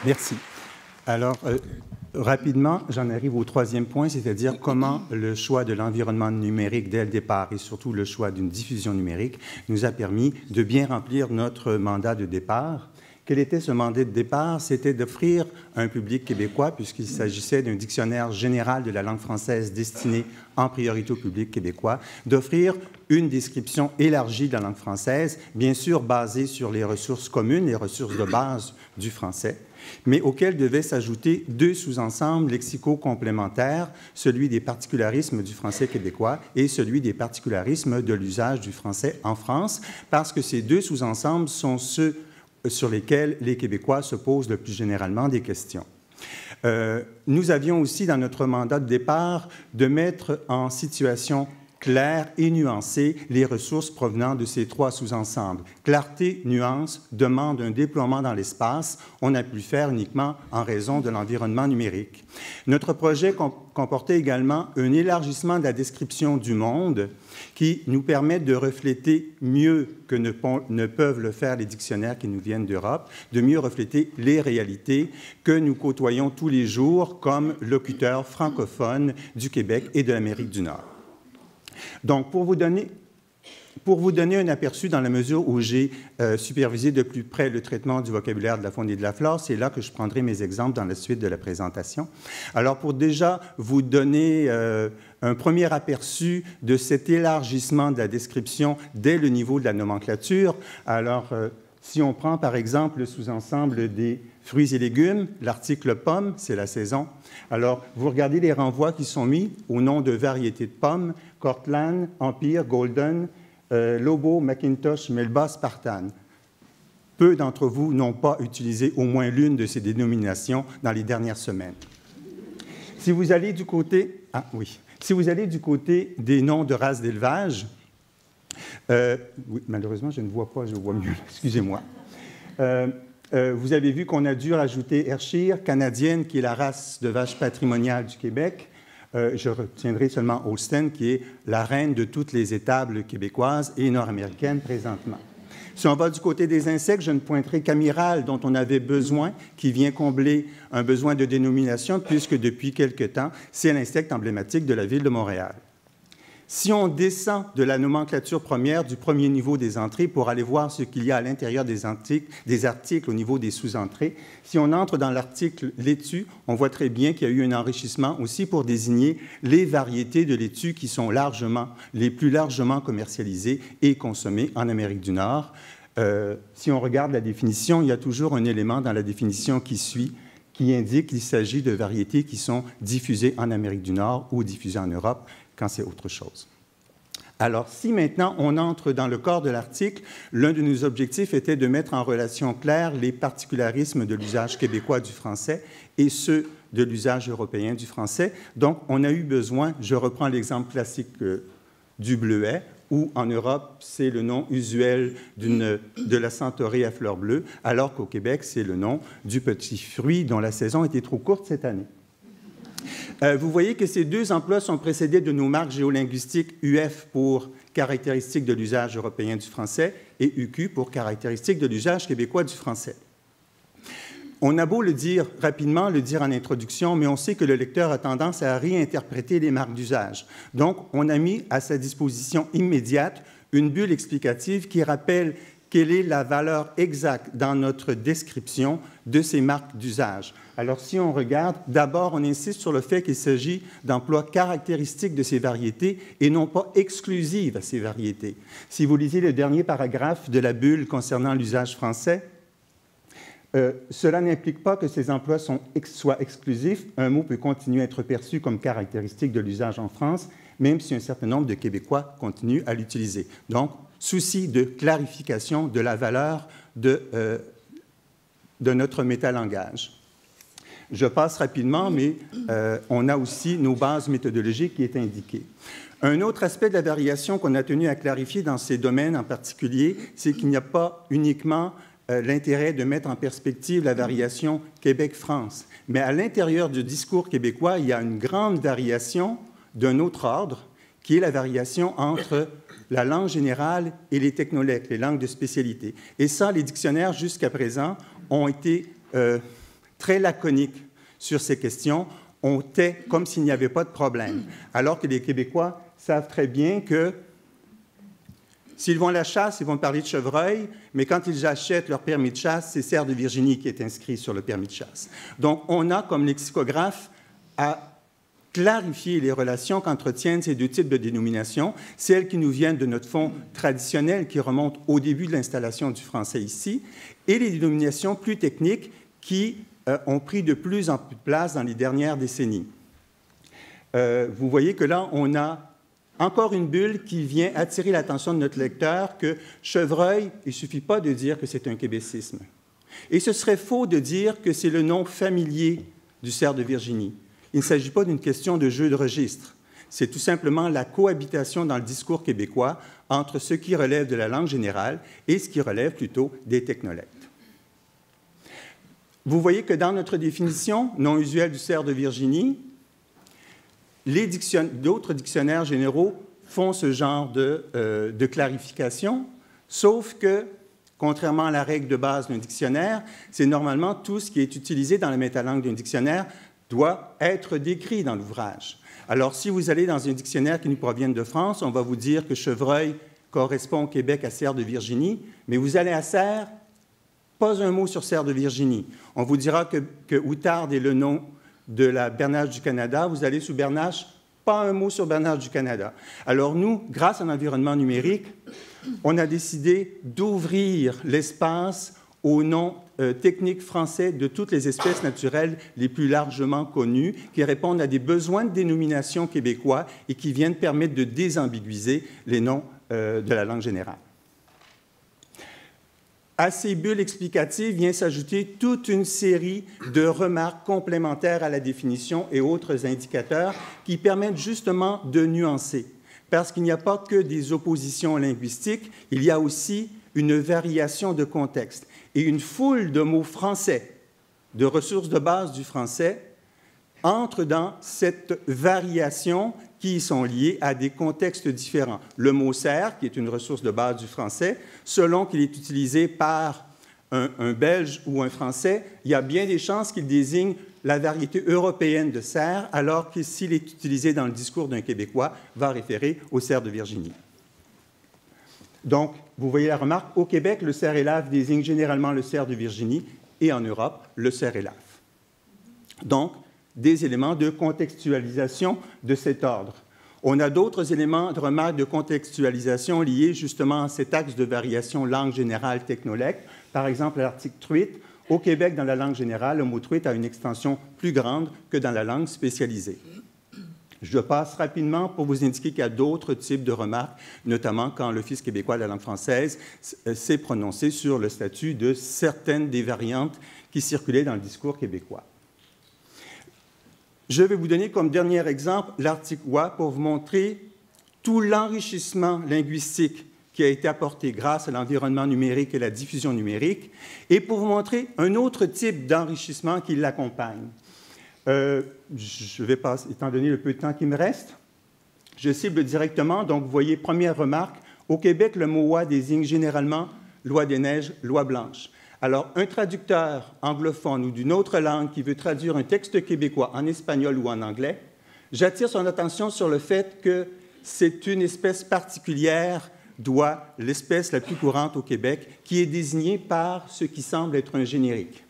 Merci. Alors, rapidement, j'en arrive au troisième point, c'est-à-dire comment le choix de l'environnement numérique dès le départ et surtout le choix d'une diffusion numérique nous a permis de bien remplir notre mandat de départ. Quel était ce mandat de départ? C'était d'offrir à un public québécois, puisqu'il s'agissait d'un dictionnaire général de la langue française destiné en priorité au public québécois, d'offrir une description élargie de la langue française, bien sûr basée sur les ressources communes, les ressources de base du français, mais auxquels devaient s'ajouter deux sous-ensembles lexicaux complémentaires, celui des particularismes du français québécois et celui des particularismes de l'usage du français en France, parce que ces deux sous-ensembles sont ceux sur lesquels les Québécois se posent le plus généralement des questions. Nous avions aussi dans notre mandat de départ de mettre en situation claire et nuancée les ressources provenant de ces trois sous-ensembles. Clarté, nuance, demande un déploiement dans l'espace. On a pu le faire uniquement en raison de l'environnement numérique. Notre projet comportait également un élargissement de la description du monde qui nous permet de refléter mieux que ne peuvent le faire les dictionnaires qui nous viennent d'Europe, de mieux refléter les réalités que nous côtoyons tous les jours comme locuteurs francophones du Québec et de l'Amérique du Nord. Donc, pour vous donner un aperçu dans la mesure où j'ai supervisé de plus près le traitement du vocabulaire de la faune et de la flore, c'est là que je prendrai mes exemples dans la suite de la présentation. Alors, pour déjà vous donner un premier aperçu de cet élargissement de la description dès le niveau de la nomenclature, alors, si on prend par exemple le sous-ensemble des fruits et légumes, l'article pomme, c'est la saison. Alors, vous regardez les renvois qui sont mis au nom de variétés de pommes, Cortland, Empire, Golden, Lobo, Macintosh, Melba, Spartan. Peu d'entre vous n'ont pas utilisé au moins l'une de ces dénominations dans les dernières semaines. Si vous allez du côté, si vous allez du côté des noms de races d'élevage, oui, malheureusement, je ne vois pas, je vois mieux, excusez-moi. Vous avez vu qu'on a dû rajouter Ayrshire, canadienne, qui est la race de vache patrimoniale du Québec. Je retiendrai seulement Holstein, qui est la reine de toutes les étables québécoises et nord-américaines présentement. Si on va du côté des insectes, je ne pointerai qu'Amiral, dont on avait besoin, qui vient combler un besoin de dénomination, puisque depuis quelque temps, c'est l'insecte emblématique de la ville de Montréal. Si on descend de la nomenclature première du premier niveau des entrées pour aller voir ce qu'il y a à l'intérieur des articles au niveau des sous-entrées, si on entre dans l'article laitue, on voit très bien qu'il y a eu un enrichissement aussi pour désigner les variétés de laitue qui sont les plus largement commercialisées et consommées en Amérique du Nord. Si on regarde la définition, il y a toujours un élément dans la définition qui suit qui indique qu'il s'agit de variétés qui sont diffusées en Amérique du Nord ou diffusées en Europe, quand c'est autre chose. Alors, si maintenant on entre dans le corps de l'article, l'un de nos objectifs était de mettre en relation claire les particularismes de l'usage québécois du français et ceux de l'usage européen du français. Donc, on a eu besoin, je reprends l'exemple classique du bleuet, où en Europe, c'est le nom usuel de la centaurée à fleurs bleues, alors qu'au Québec, c'est le nom du petit fruit dont la saison était trop courte cette année. Vous voyez que ces deux emplois sont précédés de nos marques géolinguistiques UF pour caractéristiques de l'usage européen du français et UQ pour caractéristiques de l'usage québécois du français. On a beau le dire rapidement, le dire en introduction, mais on sait que le lecteur a tendance à réinterpréter les marques d'usage. Donc, on a mis à sa disposition immédiate une bulle explicative qui rappelle quelle est la valeur exacte dans notre description de ces marques d'usage. Alors, si on regarde, d'abord, on insiste sur le fait qu'il s'agit d'emplois caractéristiques de ces variétés et non pas exclusives à ces variétés. Si vous lisez le dernier paragraphe de la bulle concernant l'usage français, cela n'implique pas que ces emplois soient exclusifs. Un mot peut continuer à être perçu comme caractéristique de l'usage en France, même si un certain nombre de Québécois continuent à l'utiliser. Donc, souci de clarification de la valeur de notre métalangage. Je passe rapidement, mais on a aussi nos bases méthodologiques qui est indiquées. Un autre aspect de la variation qu'on a tenu à clarifier dans ces domaines en particulier, c'est qu'il n'y a pas uniquement l'intérêt de mettre en perspective la variation Québec-France, mais à l'intérieur du discours québécois, il y a une grande variation d'un autre ordre, qui est la variation entre la langue générale et les technolectes, les langues de spécialité. Et ça, les dictionnaires, jusqu'à présent, ont été très laconique sur ces questions. On tait comme s'il n'y avait pas de problème. Alors que les Québécois savent très bien que s'ils vont à la chasse, ils vont parler de chevreuil, mais quand ils achètent leur permis de chasse, c'est cerf de Virginie qui est inscrit sur le permis de chasse. Donc, on a comme lexicographe à clarifier les relations qu'entretiennent ces deux types de dénominations, celles qui nous viennent de notre fond traditionnel qui remonte au début de l'installation du français ici, et les dénominations plus techniques qui ont pris de plus en plus de place dans les dernières décennies. Vous voyez que là, on a encore une bulle qui vient attirer l'attention de notre lecteur que chevreuil, il ne suffit pas de dire que c'est un québécisme. Et ce serait faux de dire que c'est le nom familier du cerf de Virginie. Il ne s'agit pas d'une question de jeu de registre. C'est tout simplement la cohabitation dans le discours québécois entre ce qui relève de la langue générale et ce qui relève plutôt des technolectes. Vous voyez que dans notre définition non usuelle du cerf de Virginie, d'autres dictionnaires généraux font ce genre de clarification, sauf que, contrairement à la règle de base d'un dictionnaire, c'est normalement tout ce qui est utilisé dans la métalangue d'un dictionnaire doit être décrit dans l'ouvrage. Alors, si vous allez dans un dictionnaire qui nous provient de France, on va vous dire que chevreuil correspond au Québec à cerf de Virginie, mais vous allez à cerf, pas un mot sur cerf de Virginie. On vous dira que outarde est le nom de la bernache du Canada. Vous allez sous bernache, pas un mot sur bernache du Canada. Alors, nous, grâce à l'environnement numérique, on a décidé d'ouvrir l'espace aux noms techniques français de toutes les espèces naturelles les plus largement connues, qui répondent à des besoins de dénomination québécois et qui viennent permettre de désambiguiser les noms de la langue générale. À ces bulles explicatives vient s'ajouter toute une série de remarques complémentaires à la définition et autres indicateurs qui permettent justement de nuancer. Parce qu'il n'y a pas que des oppositions linguistiques, il y a aussi une variation de contexte. Et une foule de mots français, de ressources de base du français, entrent dans cette variation qui sont liées à des contextes différents. Le mot « cerf », qui est une ressource de base du français, selon qu'il est utilisé par un Belge ou un Français, il y a bien des chances qu'il désigne la variété européenne de cerf, alors que s'il est utilisé dans le discours d'un Québécois, va référer au cerf de Virginie. Donc, vous voyez la remarque, au Québec, le cerf élave désigne généralement le cerf de Virginie et en Europe, le cerf élave. Donc, des éléments de contextualisation de cet ordre. On a d'autres éléments de remarque de contextualisation liés justement à cet axe de variation langue générale technolecte. Par exemple, l'article truite. Au Québec, dans la langue générale, le mot truite a une extension plus grande que dans la langue spécialisée. Je passe rapidement pour vous indiquer qu'il y a d'autres types de remarques, notamment quand l'Office québécois de la langue française s'est prononcé sur le statut de certaines des variantes qui circulaient dans le discours québécois. Je vais vous donner comme dernier exemple l'article OA pour vous montrer tout l'enrichissement linguistique qui a été apporté grâce à l'environnement numérique et la diffusion numérique, et pour vous montrer un autre type d'enrichissement qui l'accompagne. Je vais passer, étant donné le peu de temps qui me reste, je cible directement. Donc, vous voyez, première remarque, au Québec, le mot « oie » désigne généralement loi des neiges, loi blanche. Alors, un traducteur anglophone ou d'une autre langue qui veut traduire un texte québécois en espagnol ou en anglais, j'attire son attention sur le fait que c'est une espèce particulière d'oie, l'espèce la plus courante au Québec, qui est désignée par ce qui semble être un générique.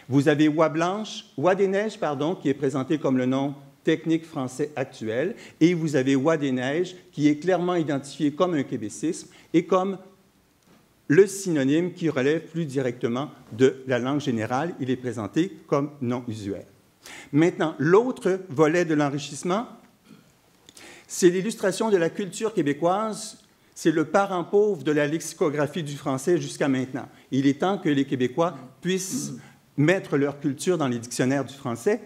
Vous avez oie blanche, oie des neiges, pardon, qui est présenté comme le nom technique français actuel, et vous avez oie des neiges, qui est clairement identifié comme un québécisme et comme le synonyme qui relève plus directement de la langue générale. Il est présenté comme non usuel. Maintenant, l'autre volet de l'enrichissement, c'est l'illustration de la culture québécoise. C'est le parent pauvre de la lexicographie du français jusqu'à maintenant. Il est temps que les Québécois puissent mettre leur culture dans les dictionnaires du français.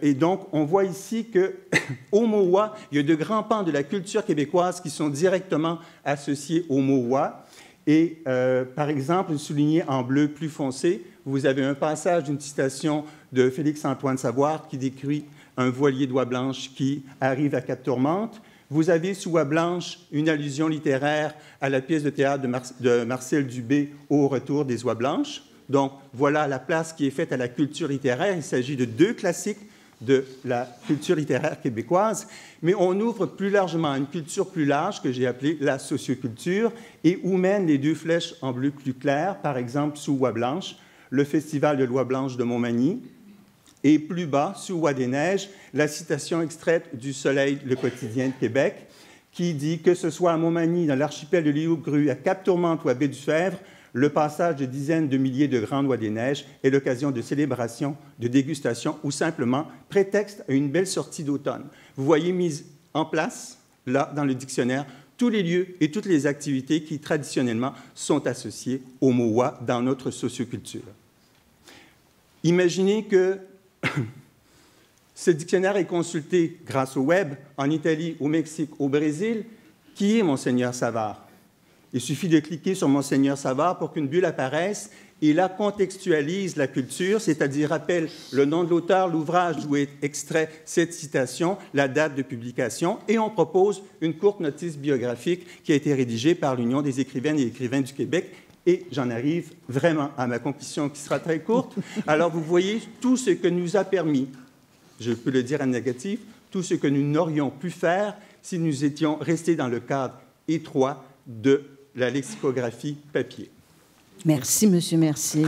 Et donc, on voit ici qu'au mot « oie », il y a de grands pans de la culture québécoise qui sont directement associés au mot « oie ». Et, par exemple, souligné en bleu plus foncé, vous avez un passage d'une citation de Félix-Antoine Savoir qui décrit un voilier d'oie blanche qui arrive à Cap-Tourmente. Vous avez sous oie blanche une allusion littéraire à la pièce de théâtre de Marcel Dubé, Au retour des oies blanches. Donc, voilà la place qui est faite à la culture littéraire. Il s'agit de 2 classiques de la culture littéraire québécoise, mais on ouvre plus largement à une culture plus large que j'ai appelée la socioculture et où mènent les 2 flèches en bleu plus clair, par exemple sous Oie Blanche, le Festival de l'Oie Blanche de Montmagny, et plus bas, sous Oie des Neiges, la citation extraite du Soleil, le quotidien de Québec, qui dit que ce soit à Montmagny, dans l'archipel de l'île aux Grues, à Cap-Tourmente ou à Baie-du-Fèvre, le passage de dizaines de milliers de grandes Oies des Neiges est l'occasion de célébration, de dégustation ou simplement prétexte à une belle sortie d'automne. Vous voyez mise en place, là, dans le dictionnaire, tous les lieux et toutes les activités qui, traditionnellement, sont associées au mot « oie » dans notre socioculture. Imaginez que ce dictionnaire est consulté grâce au web en Italie, au Mexique, au Brésil. Qui est Monseigneur Savard? Il suffit de cliquer sur Monseigneur Savard pour qu'une bulle apparaisse et là contextualise la culture, c'est-à-dire rappelle le nom de l'auteur, l'ouvrage d'où est extrait cette citation, la date de publication, et on propose une courte notice biographique qui a été rédigée par l'Union des écrivaines et écrivains du Québec. Et j'en arrive vraiment à ma conclusion qui sera très courte. Alors, vous voyez tout ce que nous a permis, je peux le dire en négatif, tout ce que nous n'aurions pu faire si nous étions restés dans le cadre étroit de la lexicographie papier. Merci, monsieur Mercier.